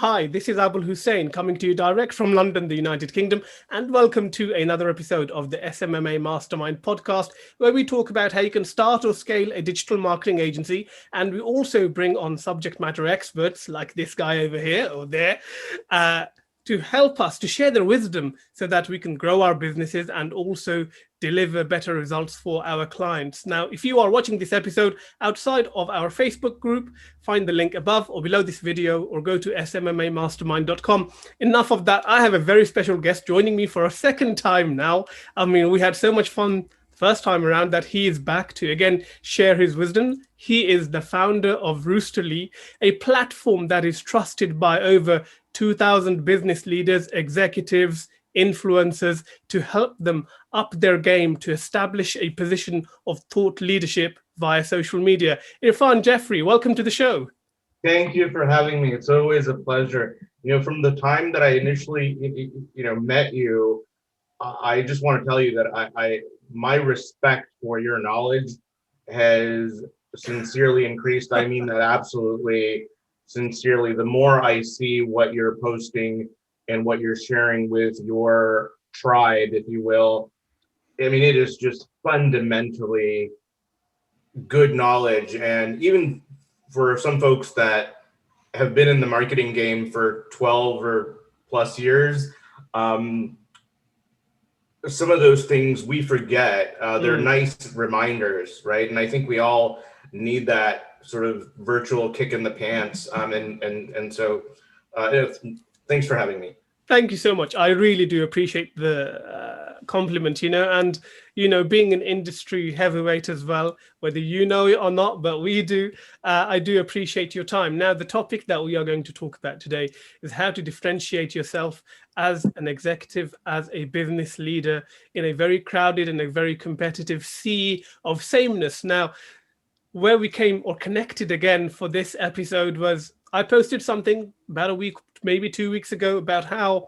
Hi, this is Abul Hussain coming to you direct from London, the United Kingdom, and welcome to another episode of the SMMA Mastermind podcast, where we talk about how you can start or scale a digital marketing agency. And we also bring on subject matter experts like this guy over here or there to help us to share their wisdom so that we can grow our businesses and also deliver better results for our clients. Now, if you are watching this episode outside of our Facebook group, find the link above or below this video or go to smmamastermind.com. Enough of that. I have a very special guest joining me for a second time now. I mean, we had so much fun first time around that he is back to again share his wisdom. He is the founder of Roosterly, a platform that is trusted by over 2,000 business leaders, executives, influencers to help them up their game to establish a position of thought leadership via social media. Irfan Jafrey, welcome to the show. Thank you for having me. It's always a pleasure. From the time that I initially, met you, I just want to tell you that my respect for your knowledge has sincerely increased. I mean that absolutely sincerely. The more I see what you're posting and what you're sharing with your tribe, if you will, I mean, it is just fundamentally good knowledge. And even for some folks that have been in the marketing game for 12 or plus years, some of those things we forget. They're nice reminders, right? And I think we all need that sort of virtual kick in the pants. So thanks for having me. Thank you so much. I really do appreciate the compliment, and, being an industry heavyweight as well, whether you know it or not, but we do, I do appreciate your time. Now, the topic that we are going to talk about today is how to differentiate yourself as an executive, as a business leader in a very crowded and a very competitive sea of sameness. Now, where we came or connected again for this episode was I posted something about a week, maybe 2 weeks ago about how,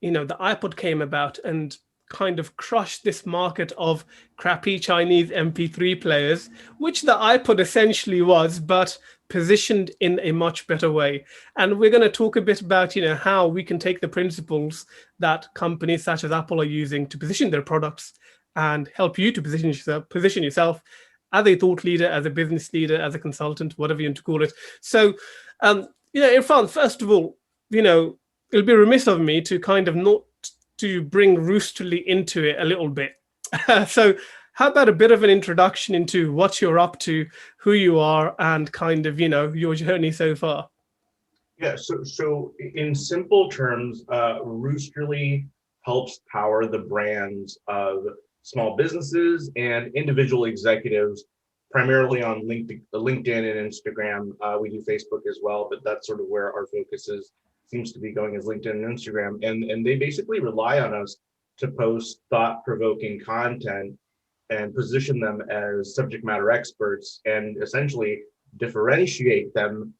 the iPod came about and kind of crushed this market of crappy Chinese MP3 players, which the iPod essentially was, but positioned in a much better way. And we're going to talk a bit about, how we can take the principles that companies such as Apple are using to position their products and help you to position yourself as a thought leader, as a business leader, as a consultant, whatever you want to call it. So, Irfan, first of all, it'll be remiss of me to kind of not to bring Roosterly into it a little bit. So how about a bit of an introduction into what you're up to, who you are, and kind of, your journey so far? Yeah, so in simple terms, Roosterly helps power the brands of small businesses and individual executives, primarily on LinkedIn and Instagram. We do Facebook as well, but that's sort of where our focus seems to be going, is LinkedIn and Instagram. And they basically rely on us to post thought-provoking content and position them as subject matter experts and essentially differentiate them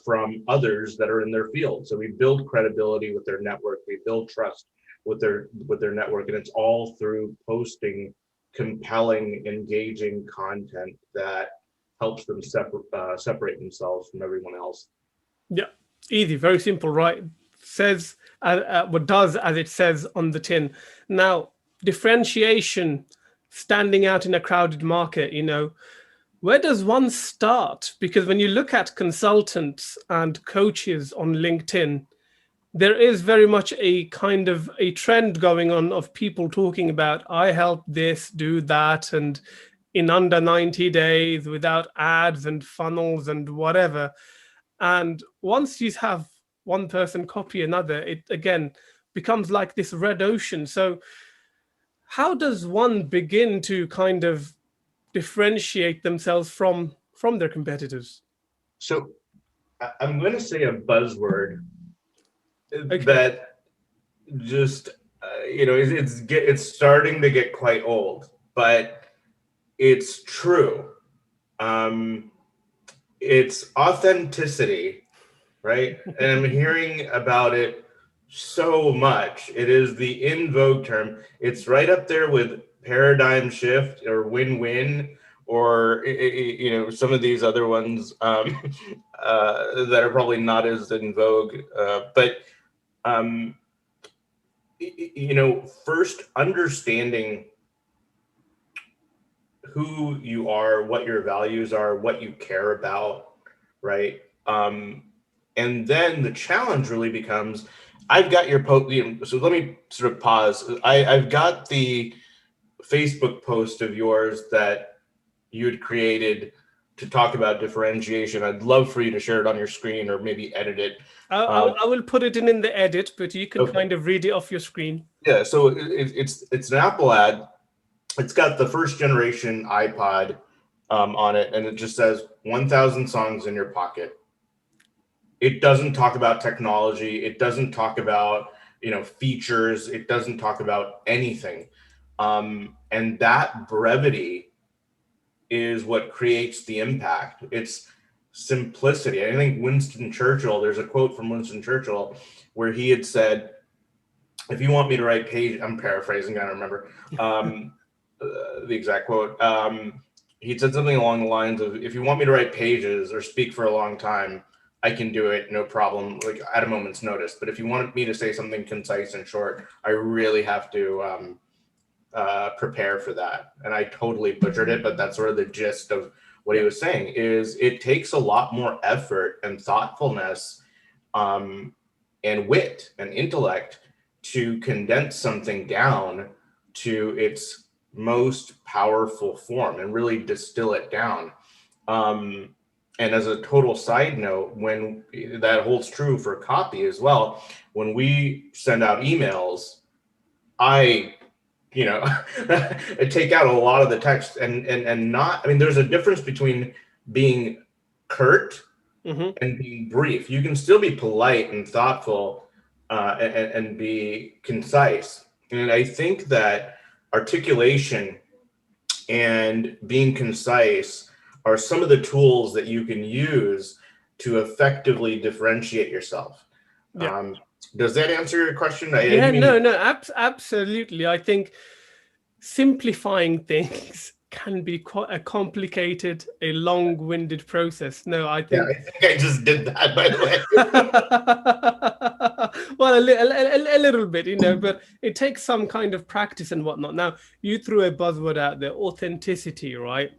from others that are in their field. So we build credibility with their network, we build trust with their network, and it's all through posting compelling, engaging content that helps them separate themselves from everyone else. Yeah, easy, very simple, right? Says what does as it says on the tin. Now, differentiation, standing out in a crowded market, where does one start? Because when you look at consultants and coaches on LinkedIn, there is very much a kind of a trend going on of people talking about, I help this, do that, and in under 90 days without ads and funnels and whatever. And once you have one person copy another, it again becomes like this red ocean. So how does one begin to kind of differentiate themselves from their competitors? So I'm going to say a buzzword. Okay. That just it's starting to get quite old, but it's true. It's authenticity, right? And I'm hearing about it so much. It is the in vogue term. It's right up there with paradigm shift or win-win or you know, some of these other ones that are probably not as in vogue. But you know, first understanding who you are, what your values are, what you care about, right? And then the challenge really becomes, I've got your post, you know, so let me sort of pause. I've got the Facebook post of yours that you had created to talk about differentiation. I'd love for you to share it on your screen or maybe edit it. I will put it in the edit, but you can kind of read it off your screen. Yeah, so it's an Apple ad. It's got the first generation iPod on it, and it just says 1,000 songs in your pocket. It doesn't talk about technology. It doesn't talk about, you know, features. It doesn't talk about anything. And that brevity is what creates the impact. It's simplicity. I think Winston Churchill, there's a quote from Winston Churchill where he had said, if you want me to write page, I'm paraphrasing, I don't remember the exact quote. He said something along the lines of, if you want me to write pages or speak for a long time, I can do it, no problem, like at a moment's notice. But if you want me to say something concise and short, I really have to prepare for that. And I totally butchered it, but that's sort of the gist of what he was saying. Is it takes a lot more effort and thoughtfulness and wit and intellect to condense something down to its most powerful form and really distill it down. And as a total side note, when that holds true for copy as well, when we send out emails, I, you know, I take out a lot of the text and not, I mean, there's a difference between being curt and being brief. You can still be polite and thoughtful and be concise. And I think that articulation and being concise are some of the tools that you can use to effectively differentiate yourself. Yeah. Does that answer your question? Absolutely. I think simplifying things can be quite a complicated, a long-winded process. No, I think. Yeah, I think I just did that, by the way. Well, a little bit, you know, but it takes some kind of practice and whatnot. Now, you threw a buzzword out there, authenticity, right?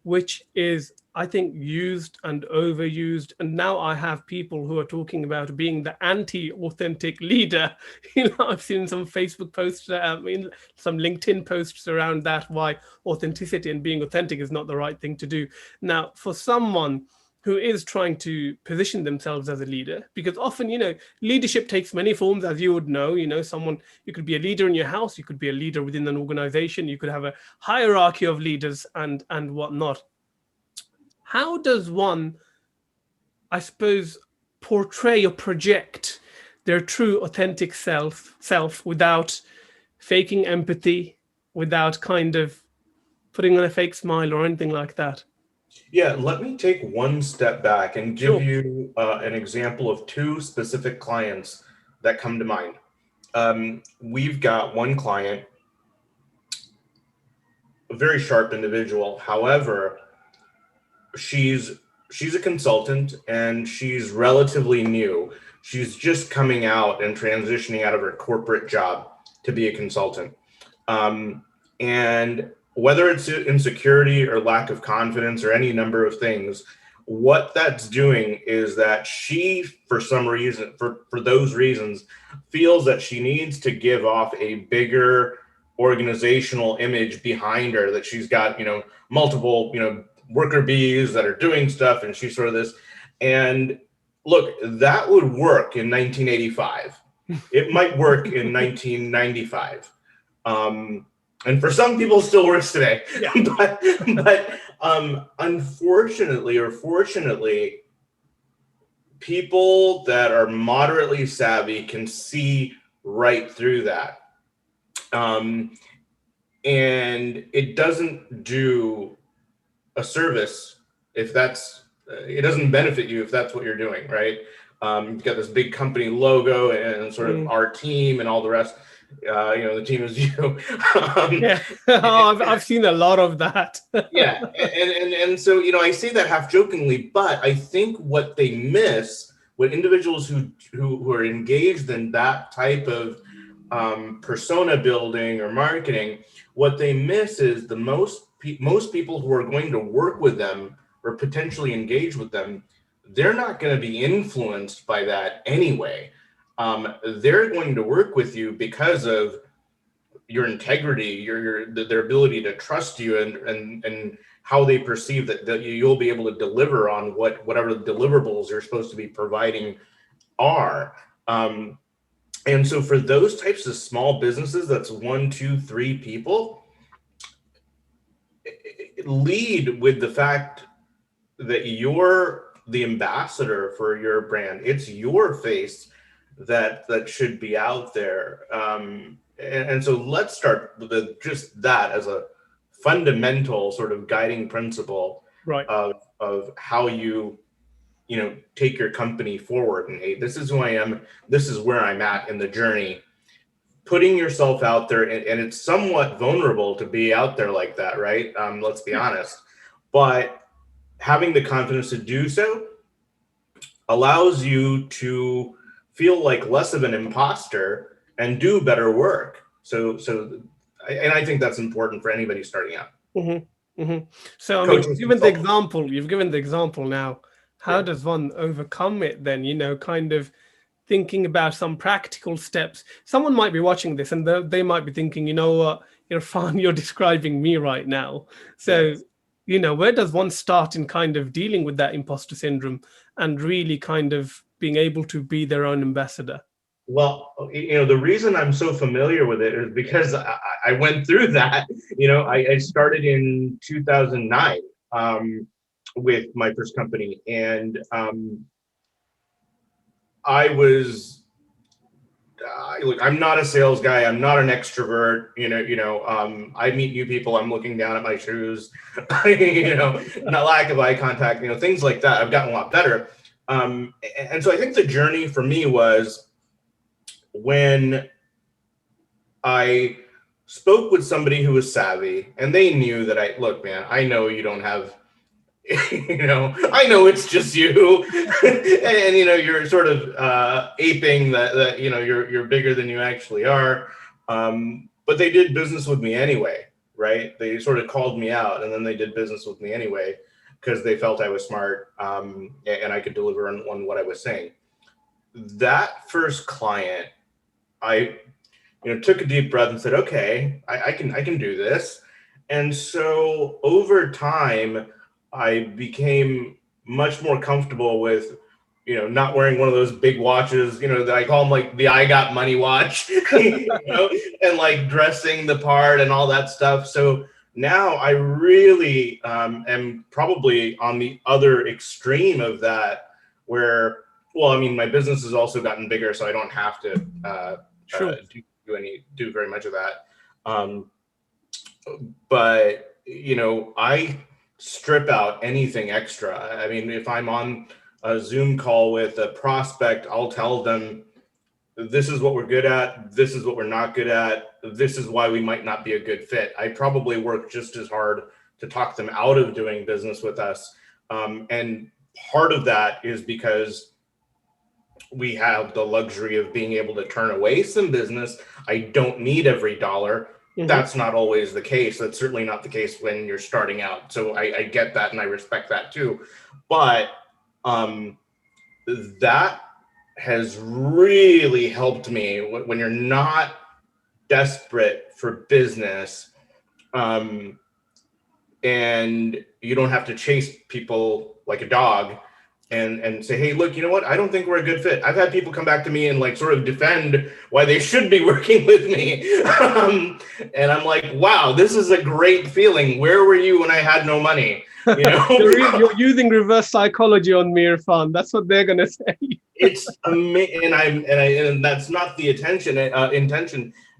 Which is, I think, used and overused. And now I have people who are talking about being the anti-authentic leader. You know, I've seen some Facebook posts, some LinkedIn posts around that, why authenticity and being authentic is not the right thing to do. Now, for someone who is trying to position themselves as a leader, because often, you know, leadership takes many forms, as you would know, you know, you could be a leader in your house, you could be a leader within an organization, you could have a hierarchy of leaders and whatnot. How does one, I suppose, portray or project their true authentic self without faking empathy, without kind of putting on a fake smile or anything like that? Yeah, let me take one step back and give you an example of two specific clients that come to mind. We've got one client, a very sharp individual. However, she's a consultant and she's relatively new. She's just coming out and transitioning out of her corporate job to be a consultant. And whether it's insecurity or lack of confidence or any number of things, what that's doing is that she, for some reason, for those reasons, feels that she needs to give off a bigger organizational image behind her, that she's got, you know, multiple, you know, worker bees that are doing stuff, and she's sort of this. And look, that would work in 1985. It might work in 1995. And for some people it still works today. Yeah. but unfortunately or fortunately, people that are moderately savvy can see right through that. And it doesn't do a service if that's, it doesn't benefit you if that's what you're doing, right? You've got this big company logo and sort of our team and all the rest. The team is you. Yeah, I've seen a lot of that. Yeah, and so I say that half jokingly, but I think what they miss, what individuals who are engaged in that type of persona building or marketing, what they miss is the most people who are going to work with them or potentially engage with them, they're not going to be influenced by that anyway. They're going to work with you because of your integrity, their ability to trust you, and how they perceive that you'll be able to deliver on whatever the deliverables you're supposed to be providing are. And so for those types of small businesses, that's 1, 2, 3 people, lead with the fact that you're the ambassador for your brand. It's your face that should be out there. And so let's start with just that as a fundamental sort of guiding principle, right, of how you take your company forward. And hey, this is who I am. This is where I'm at in the journey. Putting yourself out there, and it's somewhat vulnerable to be out there like that, right? Let's be honest. But having the confidence to do so allows you to feel like less of an imposter and do better work. So I think that's important for anybody starting out. So I mean, you've given the example now. How does one overcome it then? Kind of thinking about some practical steps. Someone might be watching this and they might be thinking, you know what, Irfan, you're describing me right now. So, where does one start in kind of dealing with that imposter syndrome and really kind of being able to be their own ambassador? Well, the reason I'm so familiar with it is because I went through that. I started in 2009 with my first company, and I was look, I'm not a sales guy. I'm not an extrovert. I meet new people. I'm looking down at my shoes. Not lack of eye contact. Things like that. I've gotten a lot better. And so I think the journey for me was when I spoke with somebody who was savvy, and they knew that look, man, I know you don't have, I know it's just you, and you're sort of aping that you're bigger than you actually are. But they did business with me anyway, right? They sort of called me out, and then they did business with me anyway because they felt I was smart, and I could deliver on what I was saying. That first client, I took a deep breath and said, okay, I can do this. And so over time, I became much more comfortable with, not wearing one of those big watches, that I call them like the I got money watch, and like dressing the part and all that stuff. So now I really am probably on the other extreme of that, where, well, I mean, my business has also gotten bigger, so I don't have to do very much of that. But I strip out anything extra. I mean, if I'm on a Zoom call with a prospect, I'll tell them, this is what we're good at. This is what we're not good at. This is why we might not be a good fit. I probably work just as hard to talk them out of doing business with us. And part of that is because we have the luxury of being able to turn away some business. I don't need every dollar. That's not always the case. That's certainly not the case when you're starting out. So I get that, and I respect that too. But that has really helped me when you're not desperate for business, and you don't have to chase people like a dog and say, hey, look, you know what? I don't think we're a good fit. I've had people come back to me and like sort of defend why they should be working with me. And I'm like, wow, this is a great feeling. Where were you when I had no money? You're using reverse psychology on me, Irfan. That's what they're gonna say. It's amazing, and that's not the intention,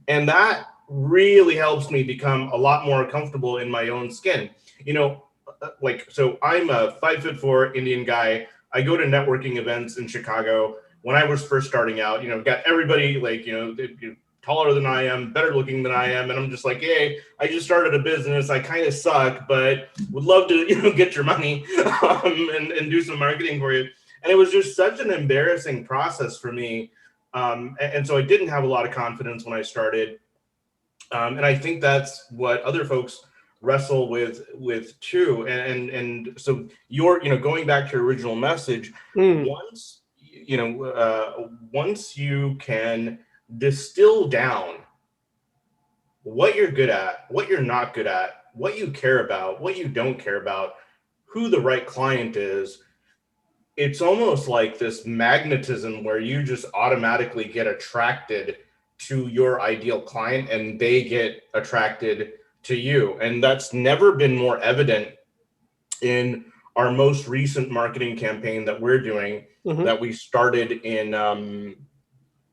and that really helps me become a lot more comfortable in my own skin. So I'm a 5'4" Indian guy. I go to networking events in Chicago when I was first starting out, got everybody like, taller than I am, better looking than I am. And I'm just like, hey, I just started a business. I kind of suck, but would love to, get your money and do some marketing for you. And it was just such an embarrassing process for me. And so I didn't have a lot of confidence when I started. And I think that's what other folks wrestle with too. And so going back to your original message, once you can distill down what you're good at, what you're not good at, what you care about, what you don't care about, who the right client is, it's almost like this magnetism where you just automatically get attracted to your ideal client and they get attracted to you. And that's never been more evident in our most recent marketing campaign that we're doing, that we started in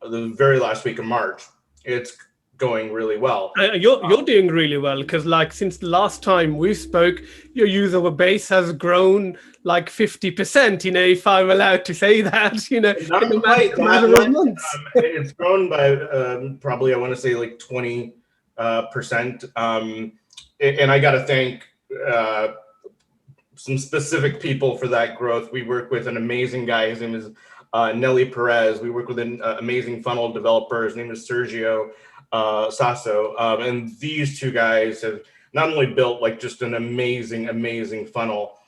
the very last week of March. It's going really well. You're doing really well, because like since the last time we spoke, your user base has grown like 50%, if I'm allowed to say that, Not in a quite matter that of much. months. It's grown by probably, I want to say like 20%. And I got to thank some specific people for that growth. We work with an amazing guy. His name is 𝗟𝗣𝟭𝟭𝟐. We work with an amazing funnel developer. His name is 𝗟𝗣𝟭𝟐𝟐. And these two guys have not only built like just an amazing funnel,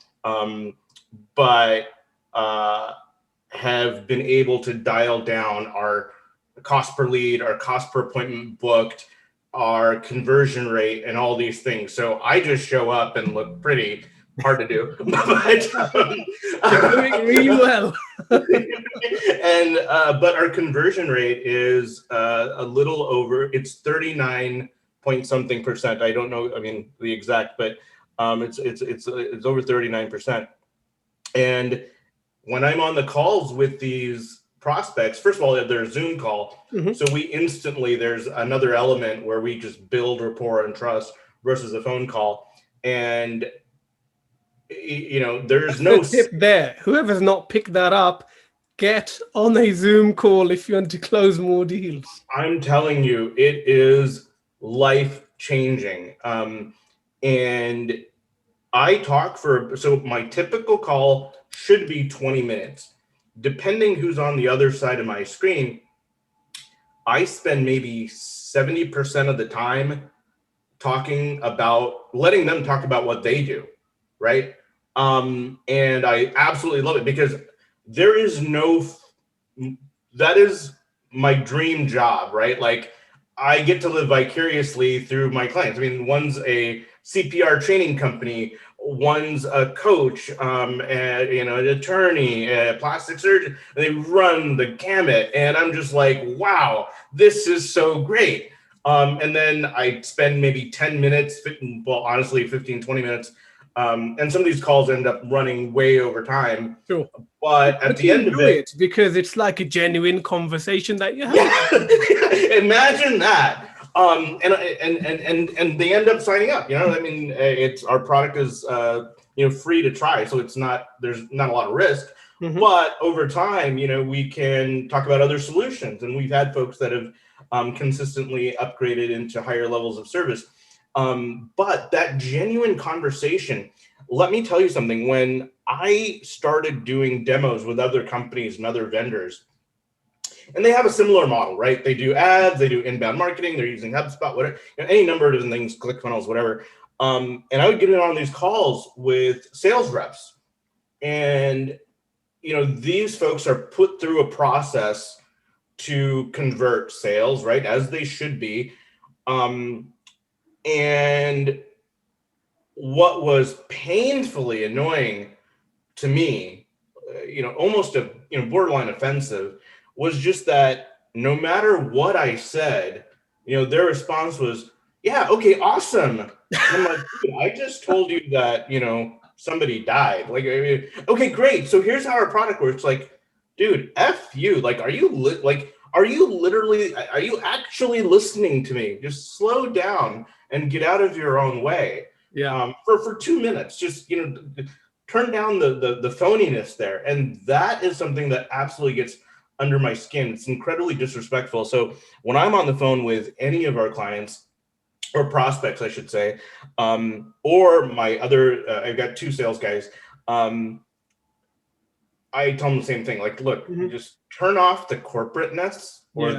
but have been able to dial down our cost per lead, our cost per appointment booked, our conversion rate, and all these things. So I just show up and look pretty. Hard to do, but You're doing really well. And but our conversion rate is a little over. It's 39 point something percent. I don't know. I mean the exact, but it's over 39%. And when I'm on the calls with these prospects, first of all, they're a Zoom call, so we instantly, there's another element where we just build rapport and trust versus a phone call. And there's no tip there. Whoever's not picked that up, get on a Zoom call if you want to close more deals. I'm telling you, it is life changing. And I talk so my typical call should be 20 minutes. Depending who's on the other side of my screen, I spend maybe 70% of the time letting them talk about what they do, right? And I absolutely love it, because that is my dream job, right? Like I get to live vicariously through my clients. I mean, one's a CPR training company, one's a coach, an attorney, a plastic surgeon. They run the gamut, and I'm just like, wow, this is so great. And then I spend maybe 10 minutes, honestly, 15, 20 minutes. And some of these calls end up running way over time. Sure. But at the end of it, because it's like a genuine conversation that you have. Yeah. Imagine that. And they end up signing up. I mean, our product is free to try, so there's not a lot of risk. But over time, we can talk about other solutions, and we've had folks that have consistently upgraded into higher levels of service. But that genuine conversation, let me tell you something. When I started doing demos with other companies and other vendors, and they have a similar model, right? They do ads, they do inbound marketing, they're using HubSpot, whatever, any number of different things, ClickFunnels, whatever. And I would get in on these calls with sales reps, and these folks are put through a process to convert sales, right? As they should be. And what was painfully annoying to me, almost borderline offensive, was just that no matter what I said, their response was, yeah, okay, awesome. And I'm like, dude, I just told you that, somebody died. Like, okay, great. So here's how our product works. Like, dude, F you. Like, are you actually listening to me? Just slow down and get out of your own way. Yeah. For 2 minutes, just, turn down the phoniness there. And that is something that absolutely gets under my skin. It's incredibly disrespectful. So when I'm on the phone with any of our clients, or prospects, I should say, or my other, I've got 2 sales guys, I tell them the same thing. Like, look, just turn off the corporateness, or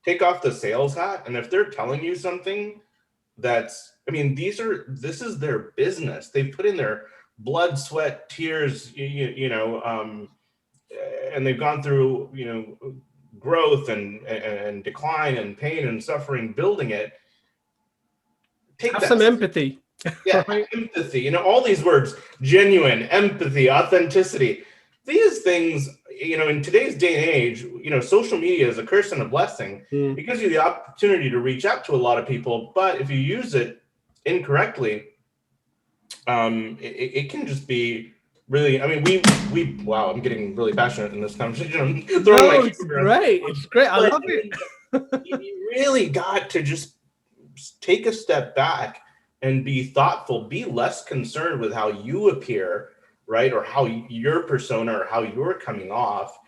take off the sales hat. And if they're telling you something that's, I mean, this is their business. They've put in their blood, sweat, tears, you know, and they've gone through, you know, growth and decline and pain and suffering building it. Have some empathy. Yeah, right? Empathy, you know, all these words: genuine, empathy, authenticity. These things, you know, in today's day and age, you know, social media is a curse and a blessing. It gives you the opportunity to reach out to a lot of people, but if you use it incorrectly, it can just be really, I mean, we wow, I'm getting really passionate in this conversation. I'm throwing it's great. It's great. I love it. You really got to just take a step back and be thoughtful, be less concerned with how you appear, right? Or how your persona, or how you're coming off,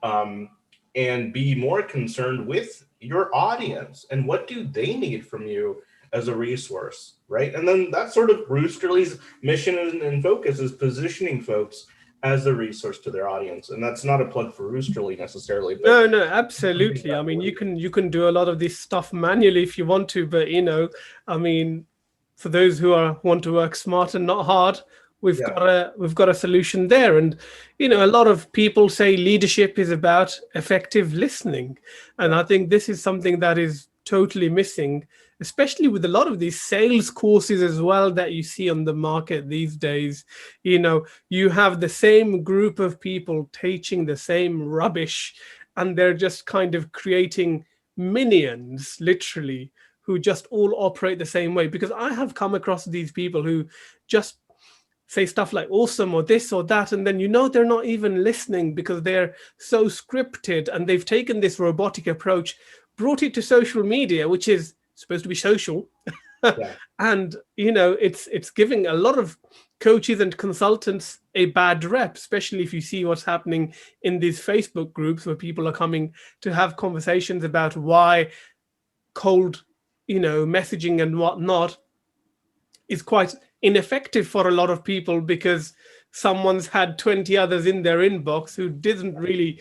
and be more concerned with your audience and what do they need from you as a resource, right? And then that's sort of Roosterly's mission and focus, is positioning folks as a resource to their audience. And that's not a plug for Roosterly necessarily. But no, absolutely. I mean, you can do a lot of this stuff manually if you want to, but you know, I mean, for those who want to work smart and not hard, we've got a solution there. And you know, a lot of people say leadership is about effective listening, and I think this is something that is totally missing, especially with a lot of these sales courses as well that you see on the market these days. You know, you have the same group of people teaching the same rubbish, and they're just kind of creating minions, literally, who just all operate the same way. Because I have come across these people who just say stuff like awesome or this or that, and then you know they're not even listening because they're so scripted, and they've taken this robotic approach, brought it to social media, which is supposed to be social. And you know, it's giving a lot of coaches and consultants a bad rep, especially if you see what's happening in these Facebook groups where people are coming to have conversations about why cold, you know, messaging and whatnot is quite ineffective for a lot of people, because someone's had 20 others in their inbox who didn't really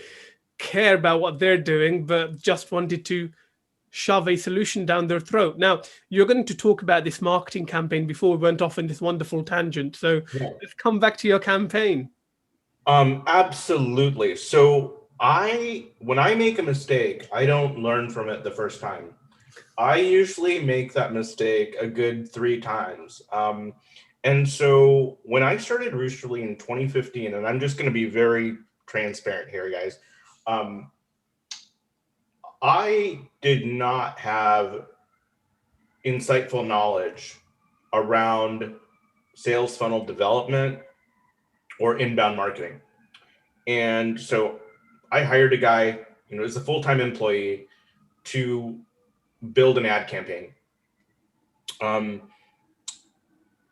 care about what they're doing, but just wanted to shove a solution down their throat. Now, you're going to talk about this marketing campaign before we went off in this wonderful tangent. So let's come back to your campaign. Absolutely. So when I make a mistake, I don't learn from it the first time. I usually make that mistake a good 3 times. And so when I started Roosterly in 2015, and I'm just going to be very transparent here, guys, I did not have insightful knowledge around sales funnel development or inbound marketing. And so I hired a guy, you know, as a full-time employee to build an ad campaign.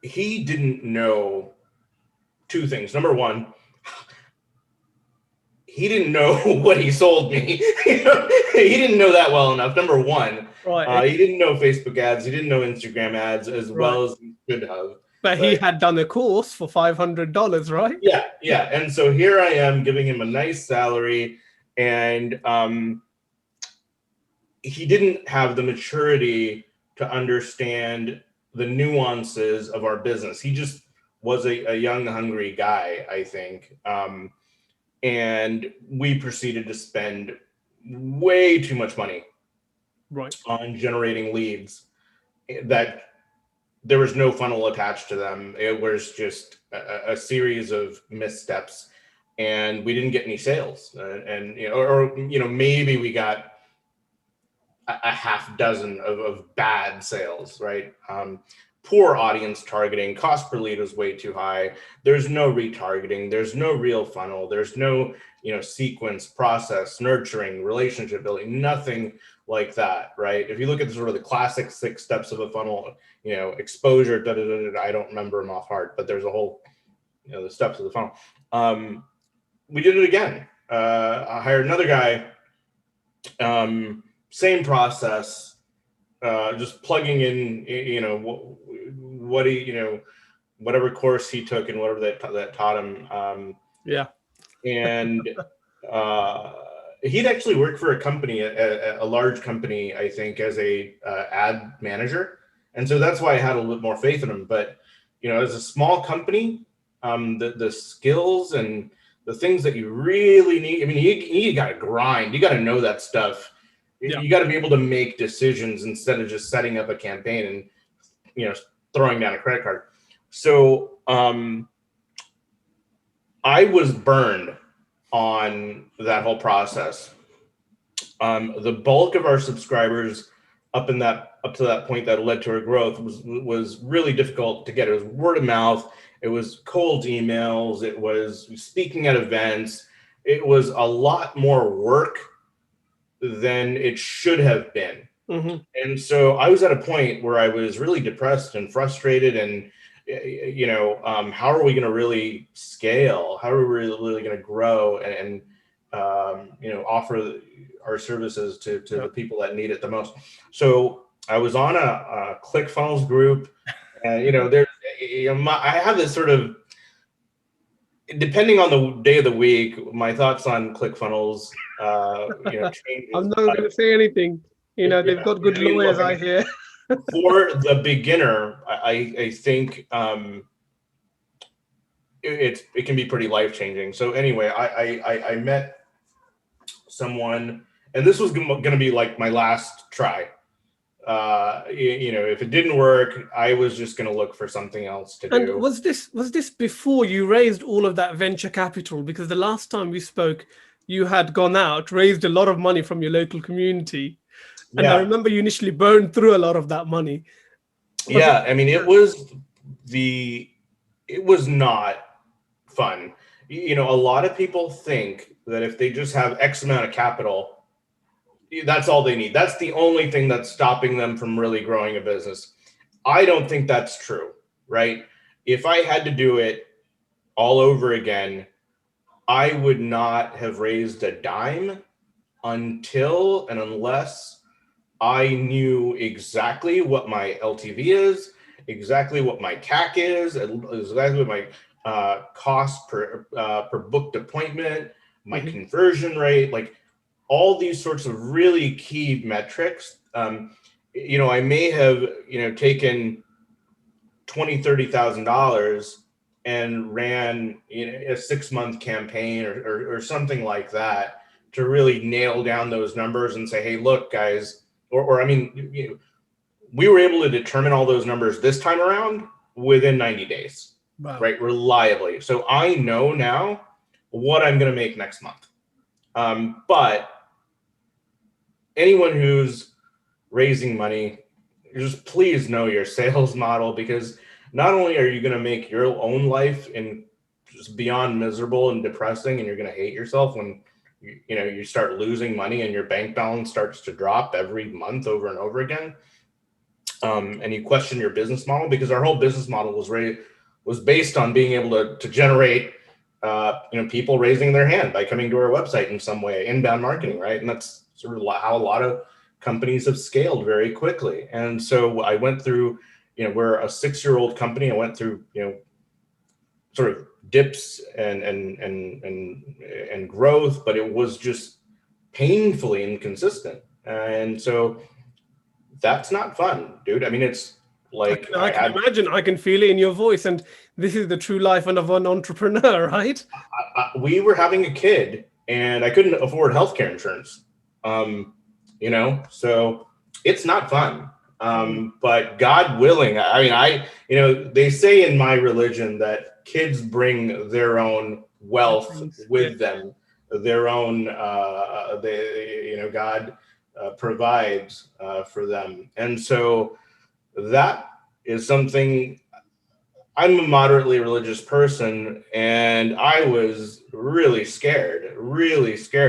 He didn't know 2 things. Number one, he didn't know what he sold me. You know, he didn't know that well enough. Number one, he didn't know Facebook ads. He didn't know Instagram ads as well as he should have. But he had done a course for $500, right? Yeah. And so here I am giving him a nice salary, and he didn't have the maturity to understand the nuances of our business. He just was a young, hungry guy, I think. And we proceeded to spend way too much money on generating leads that there was no funnel attached to them. It was just a series of missteps, and we didn't get any sales. And you know, or you know, maybe we got a half dozen of bad sales, right? Poor audience targeting, cost per lead was way too high. There's no retargeting. There's no real funnel. There's no, you know, sequence, process, nurturing, relationship building, nothing like that, right? If you look at the sort of the classic 6 steps of a funnel, you know, exposure, I don't remember them off heart, but there's a whole the steps of the funnel. We did it again. I hired another guy. Same process. Just plugging in, what he, whatever course he took and whatever that taught him. Yeah. And he'd actually worked for a company, a large company, I think, as a ad manager. And so that's why I had a little bit more faith in him. But, as a small company, the skills and the things that you really need, I mean, you got to grind. You got to know that stuff. Yeah. You got to be able to make decisions instead of just setting up a campaign and, throwing down a credit card. So I was burned on that whole process. The bulk of our subscribers up to that point that led to our growth was really difficult to get. It was word of mouth. It was cold emails. It was speaking at events. It was a lot more work than it should have been. Mm-hmm. And so I was at a point where I was really depressed and frustrated and, how are we going to really scale? How are we really going to grow and offer our services to the people that need it the most? So I was on a ClickFunnels group, and I have this sort of, depending on the day of the week, my thoughts on ClickFunnels changes. I'm not going to say anything. They've got good lawyers, I hear. For the beginner, I think it can be pretty life-changing. So anyway, I met someone, and this was going to be like my last try. If it didn't work, I was just going to look for something else to do. And was this before you raised all of that venture capital? Because the last time we spoke, you had gone out, raised a lot of money from your local community. And I remember you initially burned through a lot of that money. It was not fun. A lot of people think that if they just have X amount of capital, that's all they need. That's the only thing that's stopping them from really growing a business. I don't think that's true, right? If I had to do it all over again, I would not have raised a dime until and unless I knew exactly what my LTV is, exactly what my CAC is, exactly what my cost per booked appointment, my conversion rate, like all these sorts of really key metrics. I may have taken $20,000-$30,000 and ran a 6-month campaign or something like that to really nail down those numbers and say, hey, look, guys. We were able to determine all those numbers this time around within 90 days, wow. Right? Reliably. So I know now what I'm going to make next month. But anyone who's raising money, just please know your sales model, because not only are you going to make your own life and just beyond miserable and depressing, and you're going to hate yourself when you start losing money and your bank balance starts to drop every month over and over again. And you question your business model, because our whole business model was based on being able to generate, people raising their hand by coming to our website in some way, inbound marketing, right? And that's sort of how a lot of companies have scaled very quickly. And so I went through, we're a 6-year-old company. I went through, sort of dips and growth, but it was just painfully inconsistent. And so that's not fun, dude. I mean, it's like I can imagine. I can feel it in your voice, and this is the true life of an entrepreneur, right? We were having a kid, and I couldn't afford healthcare insurance. So it's not fun. But God willing, they say in my religion that kids bring their own wealth with them, their own, God provides for them. And so that is something. I'm a moderately religious person, and I was really scared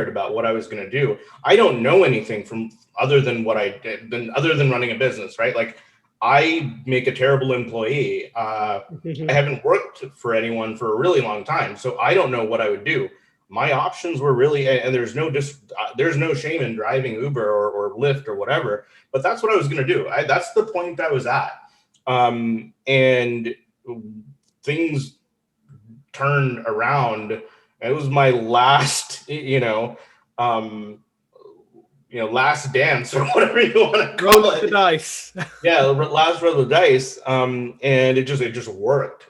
about what I was going to do. I don't know anything other than what I did, other than running a business, right? Like, I make a terrible employee. I haven't worked for anyone for a really long time, so I don't know what I would do. My options were really, and there's no shame in driving Uber or Lyft or whatever, but that's what I was going to do. That's the point I was at. And things turned around. It was my last, last dance or whatever you want to call Roll of the dice. Yeah, last roll of the dice. And it just worked.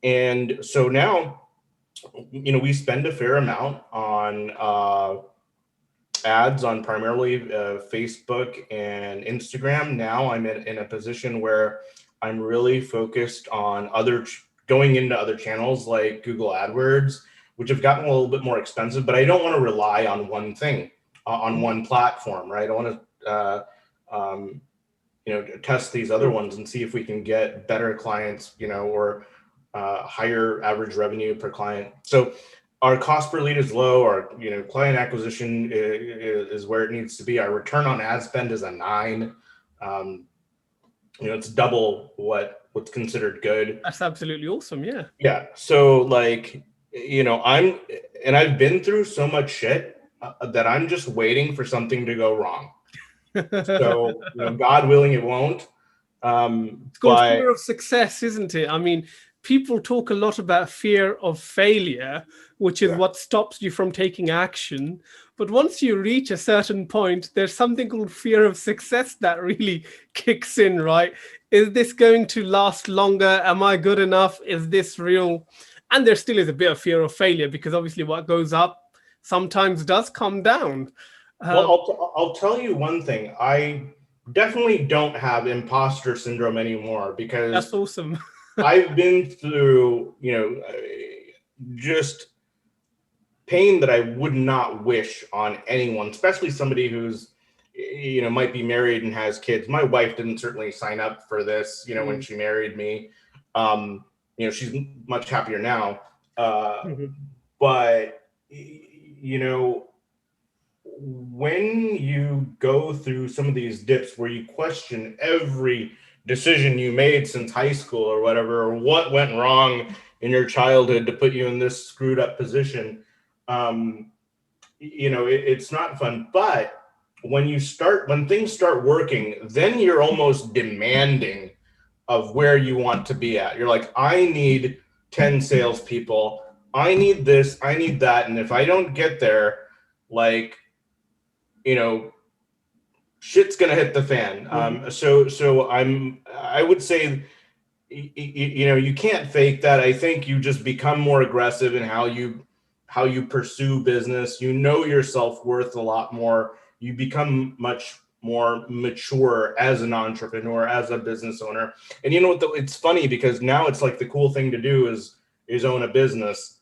And so now, we spend a fair amount on ads on primarily Facebook and Instagram. Now I'm in a position where I'm really focused on going into other channels like Google AdWords, which have gotten a little bit more expensive, but I don't want to rely on one thing, on one platform, right? I want to, test these other ones and see if we can get better clients, or higher average revenue per client. So our cost per lead is low. Our client acquisition is where it needs to be. Our return on ad spend is a 9. It's double what's considered good. That's absolutely awesome. Yeah. Yeah. So I've been through so much shit that I'm just waiting for something to go wrong. So God willing, it won't. It's called fear of success, isn't it? I mean, people talk a lot about fear of failure, which is what stops you from taking action. But once you reach a certain point, there's something called fear of success that really kicks in, right? Is this going to last longer? Am I good enough? Is this real? And there still is a bit of fear of failure, because obviously what goes up sometimes does come down. Well, I'll tell you one thing. I definitely don't have imposter syndrome anymore, because that's awesome. I've been through, just pain that I would not wish on anyone, especially somebody who's, might be married and has kids. My wife didn't certainly sign up for this, when she married me. She's much happier now. But, when you go through some of these dips where you question every decision you made since high school or whatever, or what went wrong in your childhood to put you in this screwed up position, it's not fun. But when things start working, then you're almost demanding of where you want to be at. You're like, I need 10 salespeople. I need this, I need that. And if I don't get there, shit's gonna hit the fan. So I would say, you can't fake that. I think you just become more aggressive in how you pursue business. Your self-worth a lot more. You become much more mature as an entrepreneur, as a business owner. And it's funny, because now it's like the cool thing to do is own a business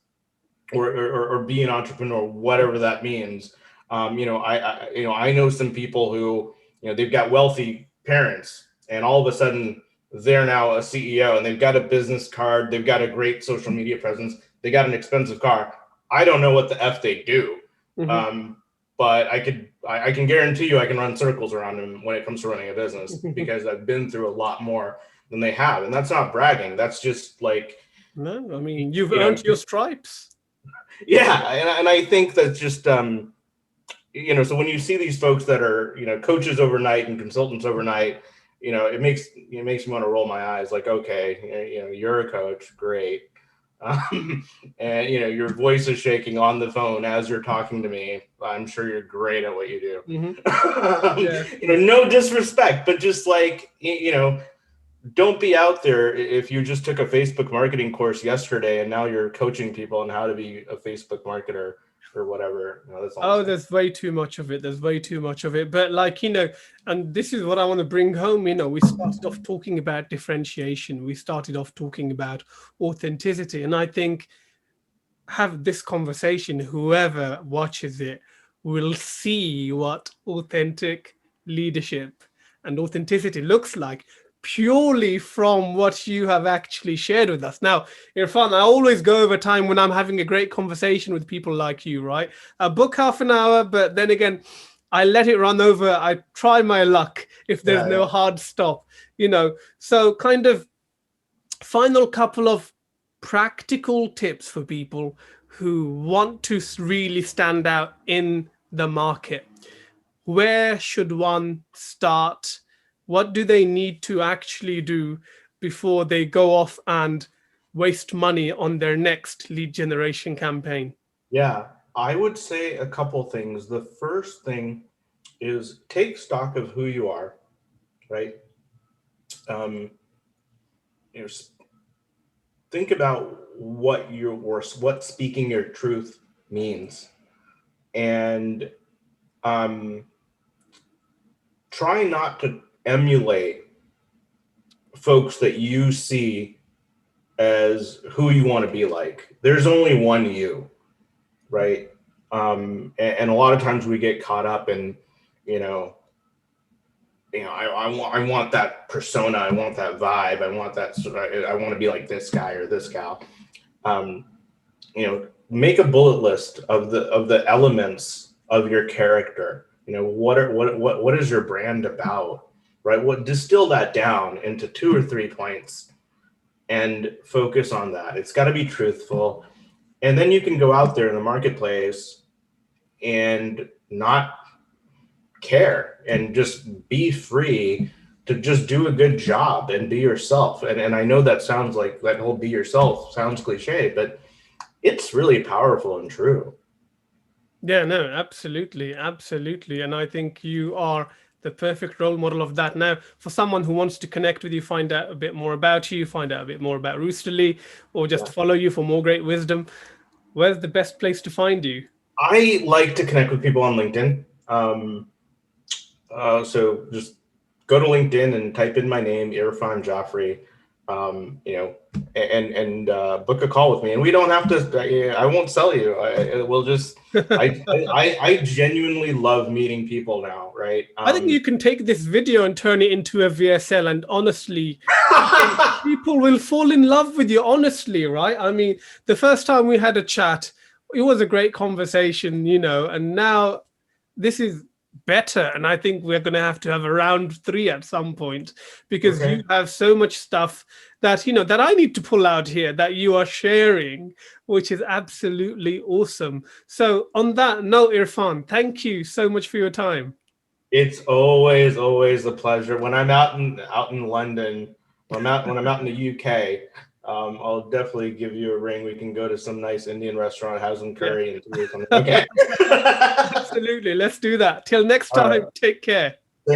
or be an entrepreneur, whatever that means. I know some people who, they've got wealthy parents, and all of a sudden they're now a CEO, and they've got a business card. They've got a great social media presence. They got an expensive car. I don't know what the F they do. But I can guarantee you I can run circles around them when it comes to running a business, because I've been through a lot more than they have. And that's not bragging. That's just no, I mean, you've earned your stripes. Yeah. And I think that's just, so when you see these folks that are, coaches overnight and consultants overnight, it makes me want to roll my eyes, like, okay, you're a coach, great. And your voice is shaking on the phone as you're talking to me. I'm sure you're great at what you do. No disrespect, but just don't be out there if you just took a Facebook marketing course yesterday and now you're coaching people on how to be a Facebook marketer or whatever. That's all. There's way too much of it. There's way too much of it. But and this is what I want to bring home. We started off talking about differentiation. We started off talking about authenticity. And I think have this conversation, whoever watches it will see what authentic leadership and authenticity looks like, purely from what you have actually shared with us. Now, Irfan, I always go over time when I'm having a great conversation with people like you, right? I book half an hour, but then again, I let it run over. I try my luck if there's no hard stop, you know. So kind of final couple of practical tips for people who want to really stand out in the market. Where should one start? What do they need to actually do before they go off and waste money on their next lead generation campaign? Yeah, I would say a couple things. The first thing is take stock of who you are, right? You know, think about what what speaking your truth means, and try not to emulate folks that you see as who you want to be like. There's only one you, right? And a lot of times we get caught up in, I want that persona, I want that vibe, I want to be like this guy or this gal. Make a bullet list of the elements of your character. What is your brand about, right? Distill that down into 2 or 3 points and focus on that. It's got to be truthful. And then you can go out there in the marketplace and not care and just be free to just do a good job and be yourself. And I know that sounds like that whole be yourself sounds cliche, but it's really powerful and true. Yeah, no, absolutely. Absolutely. And I think you are the perfect role model of that. Now, for someone who wants to connect with you, find out a bit more about you, find out a bit more about Roosterly, or just follow you for more great wisdom, where's the best place to find you? I like to connect with people on LinkedIn. So just go to LinkedIn and type in my name, Irfan Jafrey, and book a call with me. And we don't have to, I won't sell you. I genuinely love meeting people now, right? I think you can take this video and turn it into a VSL, and honestly, people will fall in love with you, honestly, right? I mean, the first time we had a chat, it was a great conversation, and now this is better. And I think we're going to have a round 3 at some point, because you have so much stuff that, that I need to pull out here that you are sharing, which is absolutely awesome. So on that note, Irfan, thank you so much for your time. It's always a pleasure. When I'm out in London, when I'm out in the UK, I'll definitely give you a ring. We can go to some nice Indian restaurant, have some curry, and do something. Okay. Absolutely. Let's do that. Till next time, take care.